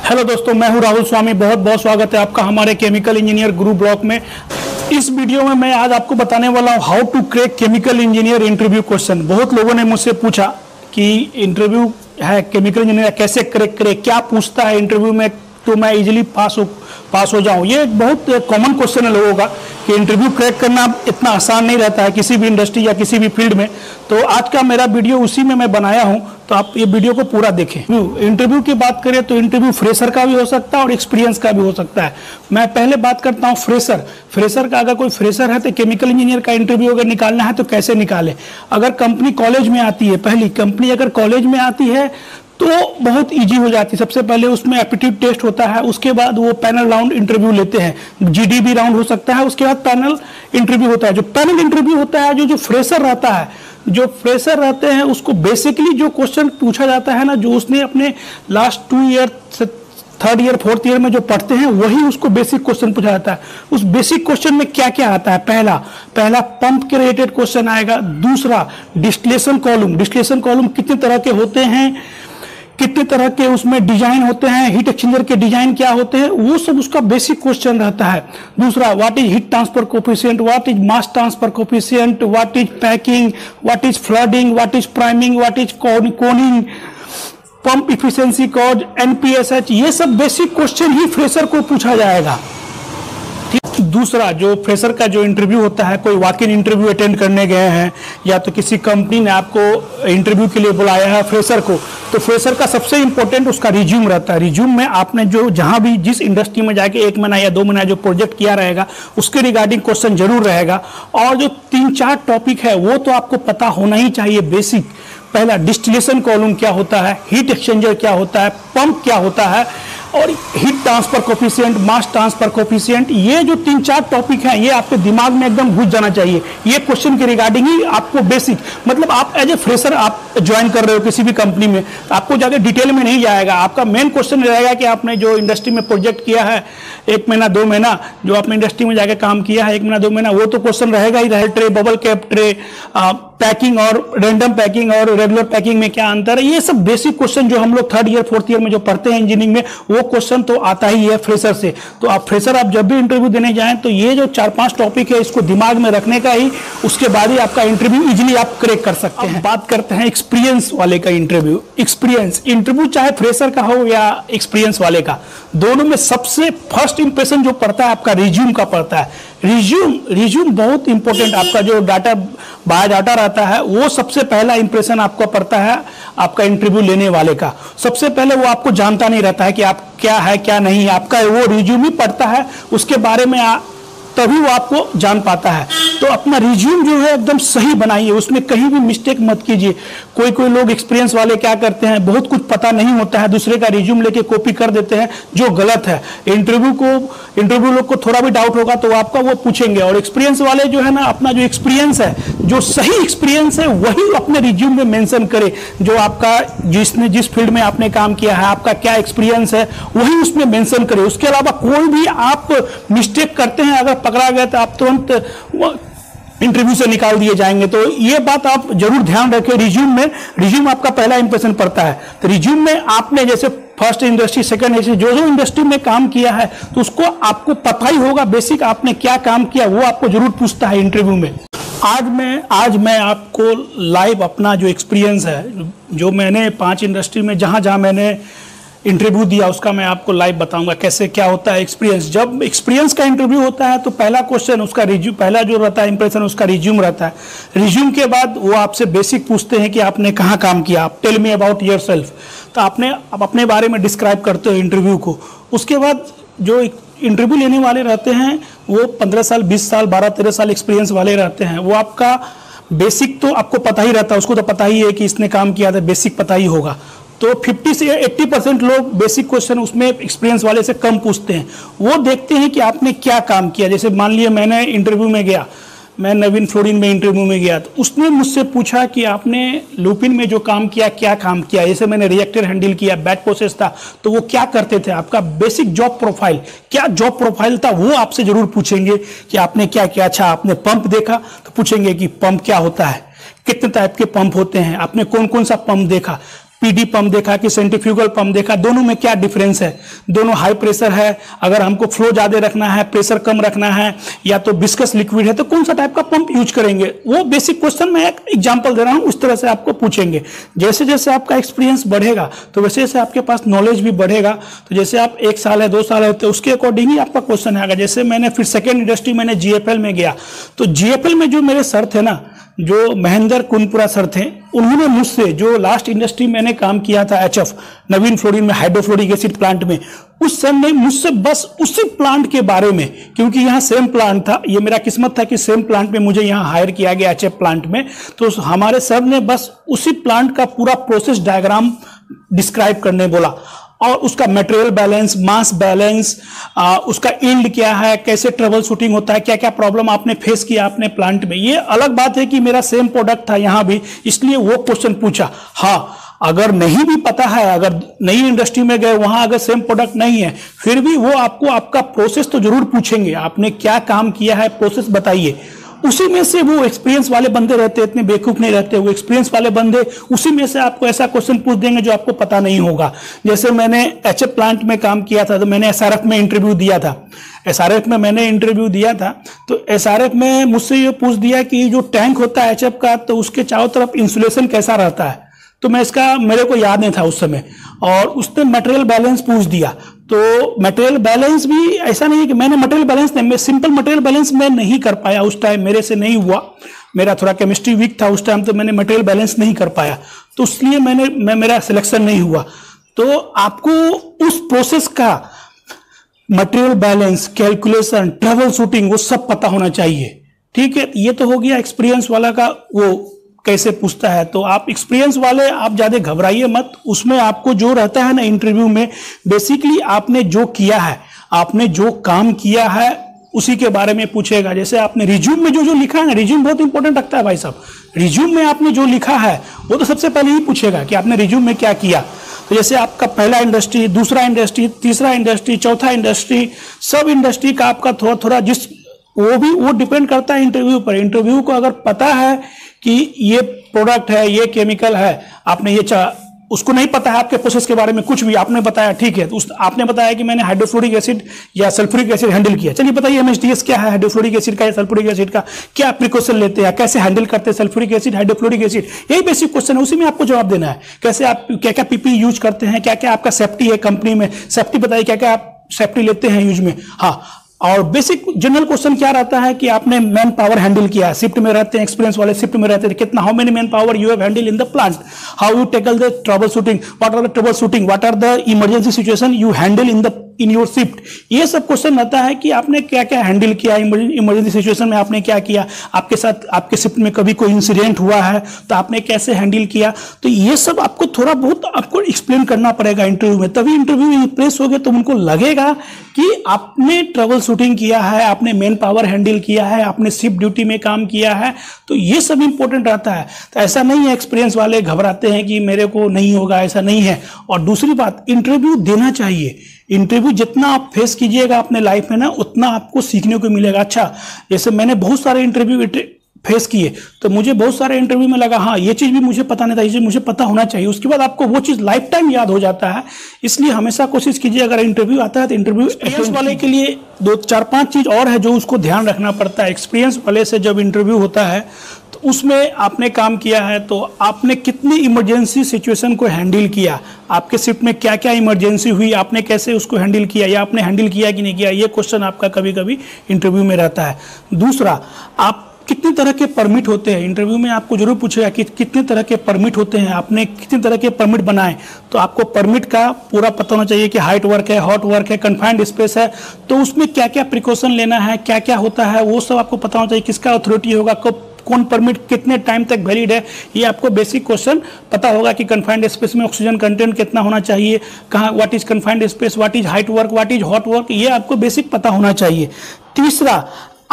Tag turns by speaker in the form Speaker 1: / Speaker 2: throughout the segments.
Speaker 1: Hello दोस्तों, मैं हूं राहुल स्वामी। बहुत बहुत स्वागत है आपका हमारे केमिकल इंजीनियर गुरु ब्लॉक में। इस वीडियो में मैं आज आपको बताने वाला हूं how to crack chemical engineer interview question. बहुत लोगों ने मुझसे पूछा कि इंटरव्यू है केमिकल इंजीनियर कैसे क्रैक करे, क्या पूछता है इंटरव्यू में तो मैं इजीली पास हो जाऊं। ये एक बहुत कॉमन क्वेश्चन है लोगों का कि इंटरव्यू क्रैक करना इतना आसान नहीं रहता है किसी भी इंडस्ट्री या किसी भी फील्ड में। तो आज का मेरा वीडियो उसी में मैं बनाया हूं, तो आप ये वीडियो को पूरा देखें। इंटरव्यू की बात करें तो इंटरव्यू फ्रेशर का भी हो सकता है और एक्सपीरियंस का भी हो सकता है। मैं पहले बात करता हूं फ्रेशर का। अगर कोई फ्रेशर है तो केमिकल इंजीनियर का इंटरव्यू अगर निकालना है तो कैसे निकाले। अगर कंपनी कॉलेज में आती है, पहली कंपनी अगर कॉलेज में आती है तो बहुत इजी हो जाती है। सबसे पहले उसमें एप्टीट्यूड टेस्ट होता है, उसके बाद वो पैनल राउंड इंटरव्यू लेते हैं, जीडीबी राउंड हो सकता है, उसके बाद पैनल इंटरव्यू होता है। जो पैनल इंटरव्यू होता है, जो फ्रेशर रहता है, जो फ्रेशर रहते हैं उसको बेसिकली जो क्वेश्चन पूछा जाता है ना, जो उसने अपने लास्ट 2 ईयर से 3rd ईयर 4th ईयर में जो पढ़ते हैं वही उसको बेसिक क्वेश्चन पूछा जाता है। उस बेसिक क्वेश्चन में क्या क्या आता है, पहला पंप के रिलेटेड क्वेश्चन आएगा। दूसरा डिस्टिलेशन कॉलम कितने तरह के होते हैं, कितने तरह के उसमें डिजाइन होते हैं, हीट एक्सचेंजर के डिजाइन क्या होते हैं, वो सब उसका बेसिक क्वेश्चन रहता है। दूसरा what is heat transfer coefficient, what is mass transfer coefficient, what is packing, what is flooding, what is priming, what is Koenig, pump efficiency code, NPSH, ये सब बेसिक क्वेश्चन ही फ्रेशर को पूछा जाएगा। दूसरा जो फ्रेशर का जो इंटरव्यू होता है, कोई वॉक इन इंटरव्यू अटेंड करने गए हैं या तो किसी कंपनी ने आपको इंटरव्यू के लिए बुलाया है फ्रेशर को, तो फ्रेशर का सबसे इंपॉर्टेंट उसका रिज्यूम रहता है। रिज्यूम में आपने जो जहां भी जिस इंडस्ट्री में जाके 1 महीना या 2 महीना जो प्रोजेक्ट किया रहेगा उसके रिगार्डिंग क्वेश्चन जरूर रहेगा। और जो 3-4 टॉपिक है वो तो आपको पता होना ही चाहिए बेसिक। पहला डिस्टिलेशन कॉलम क्या होता है, हीट एक्सचेंजर क्या होता है, पंप क्या होता है, और heat transfer coefficient, mass transfer coefficient, ये जो 3-4 टॉपिक हैं ये आपके दिमाग में एकदम घुस जाना चाहिए। ये क्वेश्चन के रिगार्डिंग ही आपको बेसिक, मतलब आप एज ए फ्रेशर आप ज्वाइन कर रहे हो किसी भी कंपनी में, आपको जाके डिटेल में नहीं जाएगा। आपका मेन क्वेश्चन रहेगा कि आपने जो इंडस्ट्री में प्रोजेक्ट किया है 1 महीना 2 महीना, जो आपने इंडस्ट्री में जाके काम किया है 1 महीना 2 महीना, वो तो क्वेश्चन रहेगा ही रहे। Tray, bubble cap tray, packing और रैंडम पैकिंग और रेगुलर पैकिंग में क्या अंतर है, ये सब बेसिक क्वेश्चन जो हम लोग 3rd ईयर 4th ईयर में जो पढ़ते हैं इंजीनियरिंग में, वो क्वेश्चन तो आता ही है फ्रेशर से। तो आप फ्रेशर आप जब भी इंटरव्यू देने जाएं तो ये जो 4-5 टॉपिक है इसको दिमाग में रखने का ही, उसके बाद ही आपका इंटरव्यू इजीली आप क्रैक कर सकते हैं। बात करते हैं एक्सपीरियंस वाले का इंटरव्यू। एक्सपीरियंस इंटरव्यू चाहे फ्रेशर का हो या एक्सपीरियंस वाले का, दोनों में सबसे फर्स्ट इंप्रेशन जो पड़ता है आपका रिज्यूम का पड़ता है। रिज्यूम बहुत इंपॉर्टेंट, आपका जो डाटा बायोडाटा रहता है वो सबसे पहला इंप्रेशन आपको पड़ता है आपका इंटरव्यू लेने वाले का। सबसे पहले वो आपको जानता नहीं रहता है कि आप क्या है क्या नहीं है, आपका वो रिज्यूम ही पढ़ता है, उसके बारे में तभी वो आपको जान पाता है। तो अपना रिज्यूम जो है एकदम सही बनाइए, उसमें कहीं भी मिस्टेक मत कीजिए। कोई लोग एक्सपीरियंस वाले क्या करते हैं, बहुत कुछ पता नहीं होता है, दूसरे का रिज्यूम लेके कॉपी कर देते हैं जो गलत है। इंटरव्यू लोग को थोड़ा भी डाउट होगा तो आपका वो पूछेंगे। और एक्सपीरियंस वाले जो है ना, अपना जो एक्सपीरियंस है, जो सही एक्सपीरियंस है वही अपने रिज्यूम में मेंशन करे। जो आपका जिस फील्ड में आपने काम किया है, आपका क्या एक्सपीरियंस है वही उसमें मेंशन करे। उसके अलावा कोई भी आप मिस्टेक करते हैं, अगर पकड़ा गया तो आप तुरंत इंटरव्यू से निकाल दिए जाएंगे। तो ये बात आप जरूर ध्यान रखें। रिज्यूम आपका पहला इंप्रेशन पड़ता है। तो रिज्यूम में आपने जैसे फर्स्ट इंडस्ट्री, सेकंड इंडस्ट्री, जो इंडस्ट्री में काम किया है तो उसको आपको पता ही होगा बेसिक आपने क्या काम किया, वो आपको जरूर पूछता है इंटरव्यू में। आज मैं आपको लाइव अपना जो एक्सपीरियंस है, जो मैंने 5 इंडस्ट्री में जहां मैंने इंटरव्यू दिया उसका मैं आपको लाइव बताऊंगा कैसे क्या होता है एक्सपीरियंस। जब एक्सपीरियंस का इंटरव्यू होता है तो पहला क्वेश्चन उसका रिज्यूम, पहला जो रहता है इंप्रेशन उसका रिज्यूम रहता है। रिज्यूम के बाद वो आपसे बेसिक पूछते हैं कि आपने कहाँ काम किया, आप टेल मी अबाउट योरसेल्फ। तो आप अपने बारे में डिस्क्राइब करते हो इंटरव्यू को। उसके बाद जो इंटरव्यू लेने वाले रहते हैं वो 15 साल 20 साल 12-13 साल एक्सपीरियंस वाले रहते हैं। वो आपका बेसिक तो आपको पता ही रहता है, उसको तो पता ही है कि इसने काम किया था, बेसिक पता ही होगा। तो 50 से 80% लोग बेसिक क्वेश्चन उसमें एक्सपीरियंस वाले से कम पूछते हैं। वो देखते हैं कि आपने क्या काम किया। जैसे मान लिया मैंने इंटरव्यू में गया, मैं नवीन फ्लोरिन में इंटरव्यू में गया, तो उसने मुझसे पूछा कि आपने लुपिन में जो काम किया क्या काम किया। जैसे मैंने रिएक्टर हैंडल किया, बैच प्रोसेस था, तो वो क्या करते थे, आपका बेसिक जॉब प्रोफाइल क्या जॉब प्रोफाइल था वो आपसे जरूर पूछेंगे कि आपने क्या किया। अच्छा आपने पंप देखा तो पूछेंगे कि पंप क्या होता है, कितने टाइप के पंप होते हैं, आपने कौन कौन सा पंप देखा, पीडी पंप देखा कि सेंट्रीफ्यूगल पंप देखा, दोनों में क्या डिफरेंस है, दोनों हाई प्रेशर है, अगर हमको फ्लो ज्यादा रखना है, प्रेशर कम रखना है, या तो विस्कस लिक्विड है, तो कौन सा टाइप का पंप यूज करेंगे। वो बेसिक क्वेश्चन मैं एक एग्जांपल दे रहा हूं, उस तरह से आपको पूछेंगे। जैसे जैसे आपका एक्सपीरियंस बढ़ेगा तो वैसे वैसे आपके पास नॉलेज भी बढ़ेगा। तो जैसे आप 1 साल है 2 साल है तो उसके अकॉर्डिंग ही आपका क्वेश्चन आएगा। जैसे मैंने फिर सेकेंड इंडस्ट्री मैंने जीएफएल में गया, तो जीएफएल में जो मेरे सर थे ना, जो महेंद्र कुनपुरा सर थे, उन्होंने मुझसे जो लास्ट इंडस्ट्री मैंने काम किया था एचएफ नवीन फ्लोरिन में, हाइड्रोफ्लोरिक एसिड प्लांट में, उस सर ने मुझसे बस उसी प्लांट के बारे में, क्योंकि यहाँ सेम प्लांट था, ये मेरा किस्मत था कि सेम प्लांट में मुझे यहाँ हायर किया गया एचएफ प्लांट में, तो हमारे सर ने बस उसी प्लांट का पूरा प्रोसेस डायग्राम डिस्क्राइब करने बोला, और उसका मटेरियल बैलेंस, मास बैलेंस, उसका यील्ड क्या है, कैसे ट्रबल शूटिंग होता है, क्या क्या प्रॉब्लम आपने फेस किया अपने प्लांट में। ये अलग बात है कि मेरा सेम प्रोडक्ट था यहाँ भी, इसलिए वो क्वेश्चन पूछा। हाँ, अगर नहीं भी पता है, अगर नई इंडस्ट्री में गए वहां अगर सेम प्रोडक्ट नहीं है, फिर भी वो आपको आपका प्रोसेस तो जरूर पूछेंगे, आपने क्या काम किया है, प्रोसेस बताइए। उसी में से वो एक्सपीरियंस वाले बंदे रहते, इतने बेवकूफ नहीं रहते, वो एक्सपीरियंस वाले बंदे उसी में से आपको ऐसा क्वेश्चन पूछ देंगे जो आपको पता नहीं होगा। जैसे मैंने एचएफ प्लांट में काम किया था, तो मैंने एसआरएफ में इंटरव्यू दिया था। एसआरएफ में मैंने इंटरव्यू दिया था, तो एसआरएफ में मुझसे ये पूछ दिया कि जो टैंक होता है एचएफ का, तो उसके चारों तरफ इंसुलेशन कैसा रहता है। तो मैं इसका, मेरे को याद नहीं था उस समय, और उसने मटेरियल बैलेंस पूछ दिया। तो मटेरियल बैलेंस भी ऐसा नहीं है कि मैंने मटेरियल बैलेंस नहीं, मैं सिंपल मटेरियल बैलेंस मैं नहीं कर पाया उस टाइम, मेरे से नहीं हुआ, मेरा थोड़ा केमिस्ट्री वीक था उस टाइम, तो मैंने मटेरियल बैलेंस नहीं कर पाया, तो इसलिए मेरा सिलेक्शन नहीं हुआ। तो आपको उस प्रोसेस का material balance, calculation, trouble shooting, वो सब पता होना चाहिए। ठीक है, ये तो हो गया एक्सपीरियंस वाला का वो कैसे पूछता है। तो आप एक्सपीरियंस वाले आप ज्यादा घबराइए मत, उसमें आपको जो रहता है ना इंटरव्यू में, बेसिकली आपने जो किया है, आपने जो काम किया है उसी के बारे में पूछेगा। जैसे आपने रिज्यूम में जो लिखा है ना, रिज्यूम बहुत इंपॉर्टेंट रखता है भाई साहब। रिज्यूम में आपने जो लिखा है वो तो सबसे पहले ही पूछेगा कि आपने रिज्यूम में क्या किया। तो जैसे आपका पहला इंडस्ट्री, दूसरा इंडस्ट्री, तीसरा इंडस्ट्री, चौथा इंडस्ट्री, सब इंडस्ट्री का आपका थोड़ा थोड़ा वो डिपेंड करता है इंटरव्यू पर। इंटरव्यू को अगर पता है कि ये प्रोडक्ट है, ये केमिकल है, आपने उसको नहीं पता है आपके प्रोसेस के बारे में कुछ भी, आपने बताया ठीक है, तो आपने बताया कि मैंने हाइड्रोफ्लोरिक एसिड या सल्फ्यूरिक एसिड हैंडल किया। चलिए बताइए एमएचडीएस क्या है, हाइड्रोफ्लोरिक एसिड का या सल्फ्यूरिक एसिड का क्या प्रिकॉशन लेते हैं, कैसे हैंडल करते हैं सल्फ्यूरिक एसिड, हाइड्रोफ्लोरिक एसिड, यही बेसिक क्वेश्चन है, उसी में आपको जवाब देना है। कैसे आप क्या क्या पीपी यूज करते हैं, क्या क्या आपका सेफ्टी है कंपनी में, सेफ्टी बताइए, क्या क्या आप सेफ्टी लेते हैं यूज में। हाँ, और बेसिक जनरल क्वेश्चन क्या रहता है कि आपने मैन पावर हैंडल किया, शिफ्ट में रहते हैं, एक्सपीरियंस वाले शिफ्ट में रहते हैं, कितना, how many man power you have handle in the plant, how you tackle the trouble shooting, what are the trouble shooting, what are the emergency situation you handle in your shift. ये सब question रहता है कि आपने क्या क्या handle किया, emergency situation में आपने क्या किया, आपके साथ आपके शिफ्ट में कभी कोई इंसिडेंट हुआ है तो आपने कैसे हैंडल किया। तो ये सब आपको थोड़ा बहुत आपको एक्सप्लेन करना पड़ेगा इंटरव्यू में, तभी इंटरव्यू इंप्रेस हो गए तो उनको लगेगा कि आपने ट्रबल शूटिंग किया है, आपने मेन पावर हैंडल किया है, आपने शिफ्ट ड्यूटी में काम किया है। तो ये सब इंपॉर्टेंट रहता है। तो ऐसा नहीं है एक्सपीरियंस वाले घबराते हैं कि मेरे को नहीं होगा, ऐसा नहीं है। और दूसरी बात, इंटरव्यू देना चाहिए। इंटरव्यू जितना आप फेस कीजिएगा अपने लाइफ में ना, उतना आपको सीखने को मिलेगा। अच्छा, जैसे मैंने बहुत सारे इंटरव्यू फेस किए, तो मुझे बहुत सारे इंटरव्यू में लगा हाँ ये चीज भी मुझे पता नहीं था, ये चीज मुझे पता होना चाहिए। उसके बाद आपको वो चीज लाइफ टाइम याद हो जाता है। इसलिए हमेशा कोशिश कीजिए, अगर इंटरव्यू आता है तो इंटरव्यू एक्सपीरियंस वाले के लिए 2-4-5 चीज और है जो उसको ध्यान रखना पड़ता है। एक्सपीरियंस वाले से जब इंटरव्यू होता है तो उसमें आपने काम किया है, तो आपने कितनी इमरजेंसी सिचुएशन को हैंडल किया, आपके शिफ्ट में क्या क्या इमरजेंसी हुई, आपने कैसे उसको हैंडल किया, या आपने हैंडल किया कि नहीं किया, ये क्वेश्चन आपका कभी कभी इंटरव्यू में रहता है। दूसरा, आप कितने तरह के परमिट होते हैं, इंटरव्यू में आपको जरूर पूछेगा कि कितने तरह के परमिट होते हैं, आपने कितने तरह के परमिट बनाए। तो आपको परमिट का पूरा पता होना चाहिए कि हाइट वर्क है, हॉट वर्क है, कन्फाइंड स्पेस है, तो उसमें क्या क्या प्रिकॉशन लेना है, क्या क्या होता है, वो सब आपको पता होना चाहिए। किसका अथॉरिटी होगा, कब कौन परमिट कितने टाइम तक वैलिड है, ये आपको बेसिक क्वेश्चन पता होगा कि कन्फाइंड स्पेस में ऑक्सीजन कंटेंट कितना होना चाहिए, कहाँ, what is confined space, what is height work, what is hot work, ये आपको बेसिक पता होना चाहिए। तीसरा,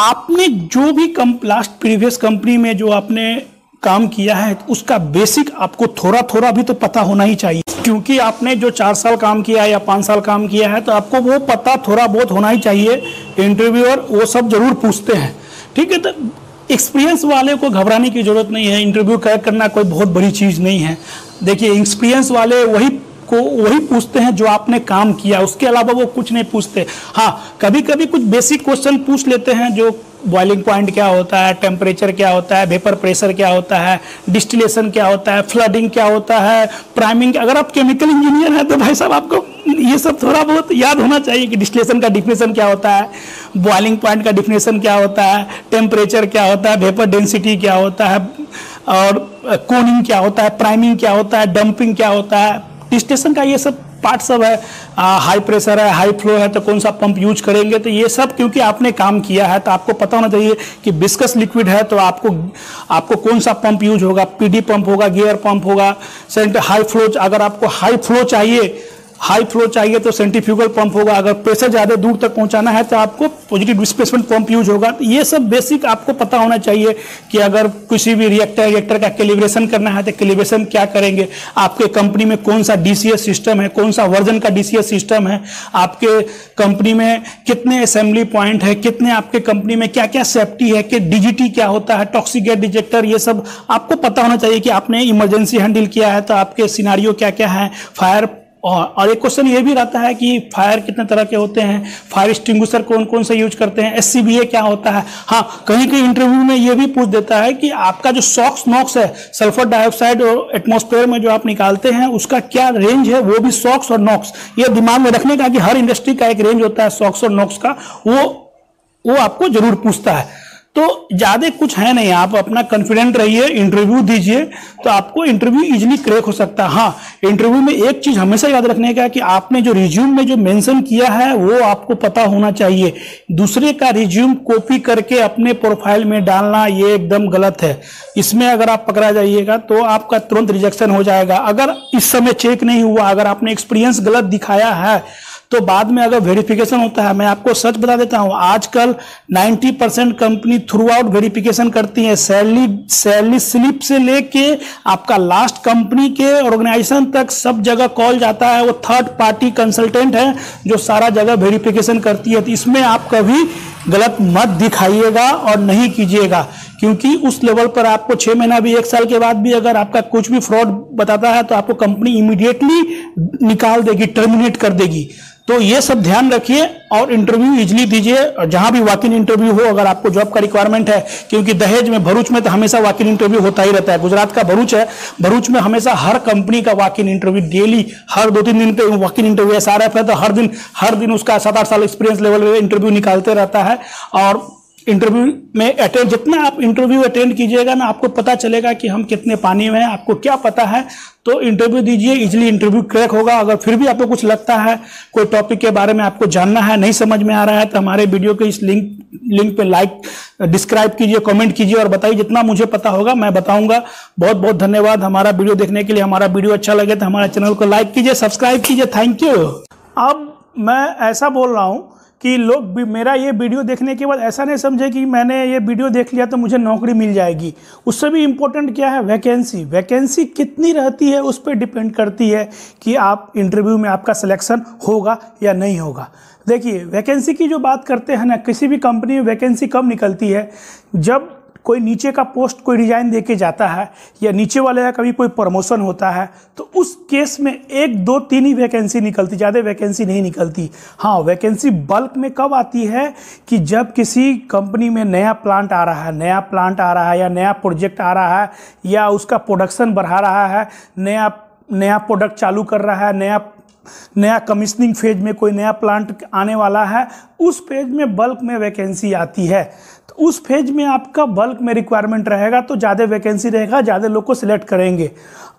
Speaker 1: आपने जो भी लास्ट प्रीवियस कंपनी में जो आपने काम किया है उसका बेसिक आपको थोड़ा थोड़ा भी तो पता होना ही चाहिए, क्योंकि आपने जो 4 साल काम किया है या 5 साल काम किया है तो आपको वो पता थोड़ा बहुत होना ही चाहिए। इंटरव्यूअर वो सब जरूर पूछते हैं, ठीक है। तो एक्सपीरियंस वाले को घबराने की जरूरत नहीं है, इंटरव्यू क्रैक करना कोई बहुत बड़ी चीज़ नहीं है। देखिए एक्सपीरियंस वाले वही पूछते हैं जो आपने काम किया, उसके अलावा वो कुछ नहीं पूछते। हाँ, कभी कभी कुछ बेसिक क्वेश्चन पूछ लेते हैं, जो बॉइलिंग पॉइंट क्या होता है, टेम्परेचर क्या होता है, वेपर प्रेशर क्या होता है, डिस्टिलेशन क्या होता है, फ्लडिंग क्या होता है, प्राइमिंग। अगर आप केमिकल इंजीनियर हैं तो भाई साहब आपको ये सब थोड़ा बहुत याद होना चाहिए कि डिस्टिलेशन का डिफिनेशन क्या होता है, बॉइलिंग पॉइंट का डिफिनेशन क्या होता है, टेम्परेचर क्या होता है, वेपर डेंसिटी क्या होता है, और कोनिंग क्या होता है, प्राइमिंग क्या होता है, डंपिंग क्या होता है, डिस्टिलेशन का ये सब पार्ट सब है। हाई प्रेशर है, हाई फ्लो है तो कौन सा पंप यूज करेंगे, तो ये सब क्योंकि आपने काम किया है तो आपको पता होना चाहिए कि विस्कस लिक्विड है तो आपको कौन सा पंप यूज होगा, पीडी पंप होगा, गियर पंप होगा, हाई फ्लो। अगर आपको हाई फ्लो चाहिए तो सेंट्रीफ्यूगल पंप होगा, अगर प्रेशर ज़्यादा दूर तक पहुंचाना है तो आपको पॉजिटिव डिस्प्लेसमेंट पंप यूज होगा। तो ये सब बेसिक आपको पता होना चाहिए कि अगर किसी भी रिएक्टर का कैलिब्रेशन करना है तो कैलिब्रेशन क्या करेंगे, आपके कंपनी में कौन सा डीसीएस सिस्टम है, कौन सा वर्जन का डीसीएस सिस्टम है, आपके कंपनी में कितने असेंबली पॉइंट है, कितने आपके कंपनी में क्या क्या सेफ्टी है, कि डीजीटी क्या होता है, टॉक्सिक गैस डिटेक्टर, ये सब आपको पता होना चाहिए कि आपने इमरजेंसी हैंडल किया है तो आपके सिनारियो क्या क्या है, फायर। और एक क्वेश्चन ये भी रहता है कि फायर कितने तरह के होते हैं, फायर एक्सटिंग्विशर कौन कौन से यूज करते हैं, एससीबीए क्या होता है। हाँ, कहीं कहीं इंटरव्यू में ये भी पूछ देता है कि आपका जो सॉक्स नॉक्स है, सल्फर डाइऑक्साइड और एटमॉस्फेयर में जो आप निकालते हैं उसका क्या रेंज है, वो भी सॉक्स और नॉक्स। ये दिमाग में रखने का कि हर इंडस्ट्री का एक रेंज होता है सॉक्स और नॉक्स का, वो आपको जरूर पूछता है। तो ज़्यादा कुछ है नहीं, आप अपना कॉन्फिडेंट रहिए, इंटरव्यू दीजिए तो आपको इंटरव्यू इजीली क्रैक हो सकता है। हाँ, इंटरव्यू में एक चीज़ हमेशा याद रखने का कि आपने जो रिज्यूम में जो मेंशन किया है वो आपको पता होना चाहिए। दूसरे का रिज्यूम कॉपी करके अपने प्रोफाइल में डालना ये एकदम गलत है। इसमें अगर आप पकड़ा जाइएगा तो आपका तुरंत रिजेक्शन हो जाएगा। अगर इस समय चेक नहीं हुआ, अगर आपने एक्सपीरियंस गलत दिखाया है तो बाद में अगर वेरिफिकेशन होता है, मैं आपको सच बता देता हूं, आजकल 90% कंपनी थ्रू आउट वेरिफिकेशन करती है। सैलरी स्लिप से लेके आपका लास्ट कंपनी के ऑर्गेनाइजेशन तक सब जगह कॉल जाता है, वो थर्ड पार्टी कंसल्टेंट है जो सारा जगह वेरिफिकेशन करती है। तो इसमें आप कभी गलत मत दिखाइएगा और नहीं कीजिएगा, क्योंकि उस लेवल पर आपको 6 महीना भी 1 साल के बाद भी अगर आपका कुछ भी फ्रॉड बताता है तो आपको कंपनी इमीडिएटली निकाल देगी, टर्मिनेट कर देगी। तो ये सब ध्यान रखिए और इंटरव्यू इजीली दीजिए, जहां भी वॉक इन इंटरव्यू हो, अगर आपको जॉब का रिक्वायरमेंट है। क्योंकि दहेज में, भरूच में तो हमेशा वॉक इन इंटरव्यू होता ही रहता है। गुजरात का भरूच है, भरूच में हमेशा हर कंपनी का वॉक इन इंटरव्यू डेली, हर 2-3 दिन पे वॉक इन इंटरव्यू। एसआरएफ है तो हर दिन उसका 7-8 साल एक्सपीरियंस लेवल में इंटरव्यू निकालते रहता है। और इंटरव्यू में जितना आप इंटरव्यू अटेंड कीजिएगा ना, आपको पता चलेगा कि हम कितने पानी में हैं, आपको क्या पता है। तो इंटरव्यू दीजिए, इजीली इंटरव्यू क्रैक होगा। अगर फिर भी आपको कुछ लगता है, कोई टॉपिक के बारे में आपको जानना है, नहीं समझ में आ रहा है, तो हमारे वीडियो के इस लिंक पे लाइक डिस्क्राइब कीजिए, कमेंट कीजिए और बताइए। जितना मुझे पता होगा मैं बताऊंगा। बहुत बहुत धन्यवाद हमारा वीडियो देखने के लिए। हमारा वीडियो अच्छा लगे तो हमारे चैनल को लाइक कीजिए, सब्सक्राइब कीजिए। Thank you. अब मैं ऐसा बोल रहा हूँ कि लोग भी मेरा ये वीडियो देखने के बाद ऐसा नहीं समझे कि मैंने ये वीडियो देख लिया तो मुझे नौकरी मिल जाएगी। उससे भी इम्पोर्टेंट क्या है, वैकेंसी कितनी रहती है उस पर डिपेंड करती है कि आप इंटरव्यू में आपका सिलेक्शन होगा या नहीं होगा। देखिए, वैकेंसी की जो बात करते हैं ना, किसी भी कंपनी में वैकेंसी कब निकलती है, जब कोई नीचे का पोस्ट कोई रिजाइन देके जाता है या नीचे वाले का कभी कोई प्रमोशन होता है, तो उस केस में 1, 2, 3 ही वैकेंसी निकलती, ज़्यादा वैकेंसी नहीं निकलती। हाँ, वैकेंसी बल्क में कब आती है कि जब किसी कंपनी में नया प्लांट आ रहा है या नया प्रोजेक्ट आ रहा है या उसका प्रोडक्शन बढ़ा रहा है, नया प्रोडक्ट चालू कर रहा है, नया कमीशनिंग फेज में कोई नया प्लांट आने वाला है, उस फेज में बल्क में वैकेंसी आती है। तो उस फेज में आपका बल्क में रिक्वायरमेंट रहेगा तो ज़्यादा वैकेंसी रहेगा, ज़्यादा लोग को सिलेक्ट करेंगे।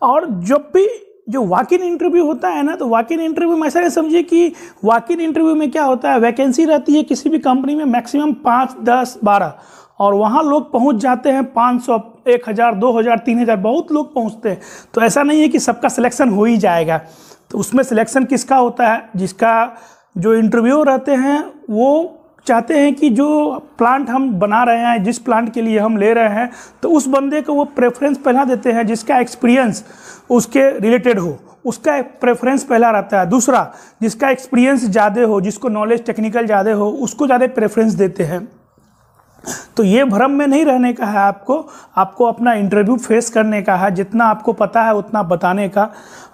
Speaker 1: और जब भी जो वॉक इन इंटरव्यू होता है ना, तो वॉक इन इंटरव्यू में ऐसा नहीं समझिए कि वॉक इन इंटरव्यू में क्या होता है, वैकेंसी रहती है किसी भी कंपनी में मैक्सिमम 5, 10, 12 और वहाँ लोग पहुँच जाते हैं 500, 1000, 2000, 3000, बहुत लोग पहुँचते हैं। तो ऐसा नहीं है कि सबका सिलेक्शन हो ही जाएगा। तो उसमें सिलेक्शन किसका होता है, जिसका जो इंटरव्यू रहते हैं वो चाहते हैं कि जो प्लांट हम बना रहे हैं, जिस प्लांट के लिए हम ले रहे हैं, तो उस बंदे को वो प्रेफरेंस पहला देते हैं जिसका एक्सपीरियंस उसके रिलेटेड हो, उसका प्रेफरेंस पहला रहता है। दूसरा, जिसका एक्सपीरियंस ज़्यादा हो, जिसको नॉलेज टेक्निकल ज़्यादा हो, उसको ज़्यादा प्रेफरेंस देते हैं। तो ये भ्रम में नहीं रहने का है आपको अपना इंटरव्यू फेस करने का है, जितना आपको पता है उतना बताने का।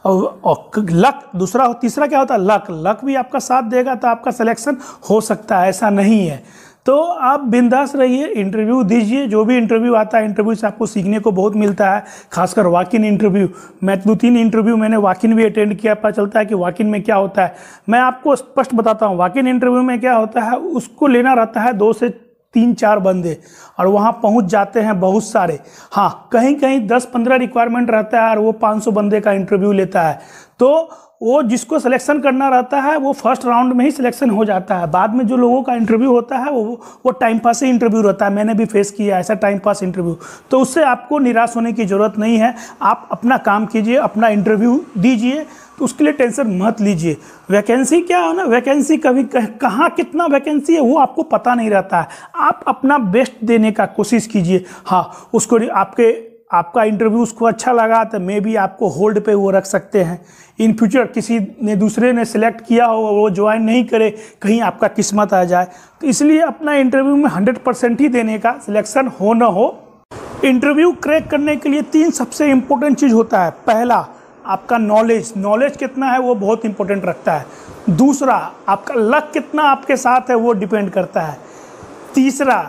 Speaker 1: और लक दूसरा, तीसरा क्या होता है, लक भी आपका साथ देगा तो आपका सिलेक्शन हो सकता है, ऐसा नहीं है। तो आप बिंदास रहिए, इंटरव्यू दीजिए। जो भी इंटरव्यू आता है, इंटरव्यू से आपको सीखने को बहुत मिलता है, खासकर वॉक इन इंटरव्यू। मैं 2-3 इंटरव्यू मैंने वॉक इन भी अटेंड किया, पता चलता है कि वॉक इन में क्या होता है। मैं आपको स्पष्ट बताता हूँ, वॉक इन इंटरव्यू में क्या होता है, उसको लेना रहता है 2 से 3-4 बंदे, और वहाँ पहुँच जाते हैं बहुत सारे। हाँ, कहीं कहीं 10-15 रिक्वायरमेंट रहता है और वो 500 बंदे का इंटरव्यू लेता है। तो वो जिसको सिलेक्शन करना रहता है वो फर्स्ट राउंड में ही सिलेक्शन हो जाता है। बाद में जो लोगों का इंटरव्यू होता है वो टाइम पास ही इंटरव्यू रहता है। मैंने भी फेस किया ऐसा टाइम पास इंटरव्यू। तो उससे आपको निराश होने की ज़रूरत नहीं है। आप अपना काम कीजिए, अपना इंटरव्यू दीजिए, तो उसके लिए टेंशन मत लीजिए। वैकेंसी क्या है ना, वैकेंसी कभी कहाँ कितना वैकेंसी है वो आपको पता नहीं रहता है। आप अपना बेस्ट देने का कोशिश कीजिए। हाँ, उसको आपका इंटरव्यू उसको अच्छा लगा तो मे भी आपको होल्ड पे वो रख सकते हैं। इन फ्यूचर किसी ने दूसरे ने सिलेक्ट किया हो, वो ज्वाइन नहीं करे, कहीं आपका किस्मत आ जाए। तो इसलिए अपना इंटरव्यू में 100% ही देने का, सिलेक्शन हो ना हो। इंटरव्यू क्रैक करने के लिए 3 सबसे इम्पोर्टेंट चीज़ होता है। पहला, आपका नॉलेज कितना है वो बहुत इंपॉर्टेंट रखता है। दूसरा, आपका लक कितना आपके साथ है वो डिपेंड करता है। तीसरा,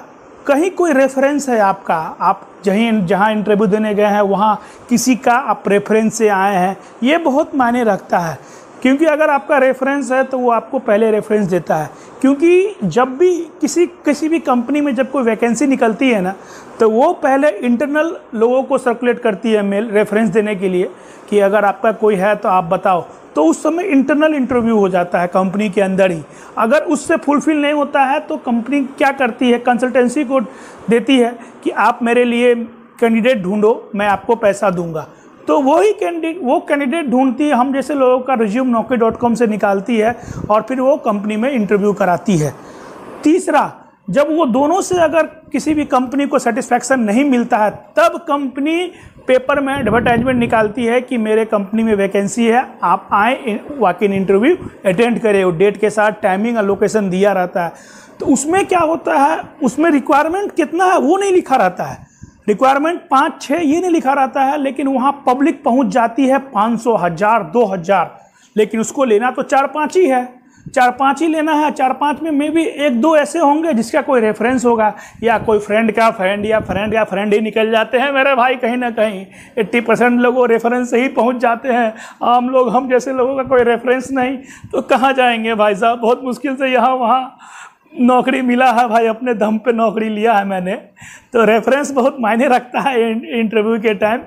Speaker 1: कहीं कोई रेफरेंस है आपका, आप जहाँ इंटरव्यू देने गए हैं वहाँ किसी का आप रेफरेंस से आए हैं, ये बहुत मायने रखता है। क्योंकि अगर आपका रेफरेंस है तो वो आपको पहले रेफरेंस देता है। क्योंकि जब भी किसी भी कंपनी में जब कोई वैकेंसी निकलती है ना, तो वो पहले इंटरनल लोगों को सर्कुलेट करती है मेल रेफरेंस देने के लिए कि अगर आपका कोई है तो आप बताओ। तो उस समय इंटरनल इंटरव्यू हो जाता है कंपनी के अंदर ही। अगर उससे फुलफिल नहीं होता है तो कंपनी क्या करती है, कंसल्टेंसी को देती है कि आप मेरे लिए कैंडिडेट ढूंढो, मैं आपको पैसा दूंगा। तो वो कैंडिडेट ढूंढती है, हम जैसे लोगों का रिज्यूम naukri.com से निकालती है और फिर वो कंपनी में इंटरव्यू कराती है। तीसरा, जब वो दोनों से अगर किसी भी कंपनी को सेटिस्फैक्शन नहीं मिलता है, तब कंपनी पेपर में एडवर्टाइजमेंट निकालती है कि मेरे कंपनी में वैकेंसी है, आप आए, वॉक इन इंटरव्यू अटेंड करें। वो डेट के साथ टाइमिंग और लोकेशन दिया रहता है। तो उसमें क्या होता है, उसमें रिक्वायरमेंट कितना है वो नहीं लिखा रहता है। रिक्वायरमेंट 5-6 ये नहीं लिखा रहता है, लेकिन वहाँ पब्लिक पहुँच जाती है 500, 1000, 2000, लेकिन उसको लेना तो 4-5 ही है। 4-5 ही लेना है। 4-5 में मे भी 1-2 ऐसे होंगे जिसका कोई रेफरेंस होगा, या कोई फ्रेंड का फ्रेंड ही निकल जाते हैं मेरे भाई। कहीं ना कहीं 80% लोगों रेफरेंस से ही पहुंच जाते हैं। हम जैसे लोगों का कोई रेफरेंस नहीं, तो कहाँ जाएंगे भाई साहब। बहुत मुश्किल से यहाँ वहाँ नौकरी मिला है भाई, अपने दम पे नौकरी लिया है मैंने। तो रेफरेंस बहुत मायने रखता है इंटरव्यू के टाइम।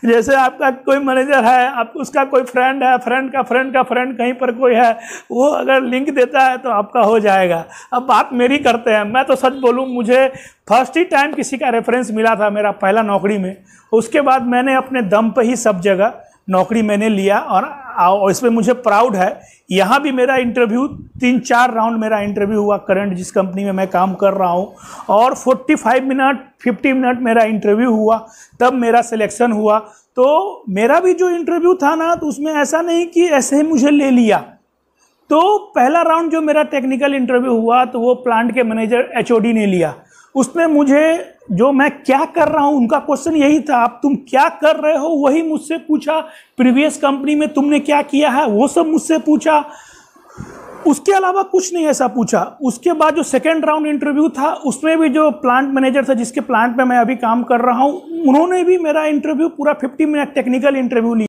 Speaker 1: जैसे आपका कोई मैनेजर है, आप उसका कोई फ्रेंड है, फ्रेंड का फ्रेंड कहीं पर कोई है, वो अगर लिंक देता है तो आपका हो जाएगा। अब बात मेरी करते हैं। मैं तो सच बोलूँ, मुझे फर्स्ट ही टाइम किसी का रेफरेंस मिला था मेरा पहला नौकरी में। उसके बाद मैंने अपने दम पे ही सब जगह नौकरी मैंने लिया, और इसमें मुझे प्राउड है। यहाँ भी मेरा इंटरव्यू 3-4 राउंड मेरा इंटरव्यू हुआ करंट जिस कंपनी में मैं काम कर रहा हूँ, और 45 मिनट 50 मिनट मेरा इंटरव्यू हुआ, तब मेरा सिलेक्शन हुआ। तो मेरा भी जो इंटरव्यू था ना, तो उसमें ऐसा नहीं कि ऐसे ही मुझे ले लिया। तो पहला राउंड जो मेरा टेक्निकल इंटरव्यू हुआ, तो वो प्लांट के मैनेजर HOD ने लिया। उसमें मुझे जो मैं क्या कर रहा हूं, उनका क्वेश्चन यही था, आप तुम क्या कर रहे हो वही मुझसे पूछा। प्रीवियस कंपनी में तुमने क्या किया है वो सब मुझसे पूछा। उसके अलावा कुछ नहीं ऐसा पूछा। उसके बाद जो सेकेंड राउंड इंटरव्यू था, उसमें भी जो प्लांट मैनेजर था जिसके प्लांट में मैं अभी काम कर रहा हूं, उन्होंने भी मेरा इंटरव्यू पूरा 50 मिनट टेक्निकल इंटरव्यू लिया।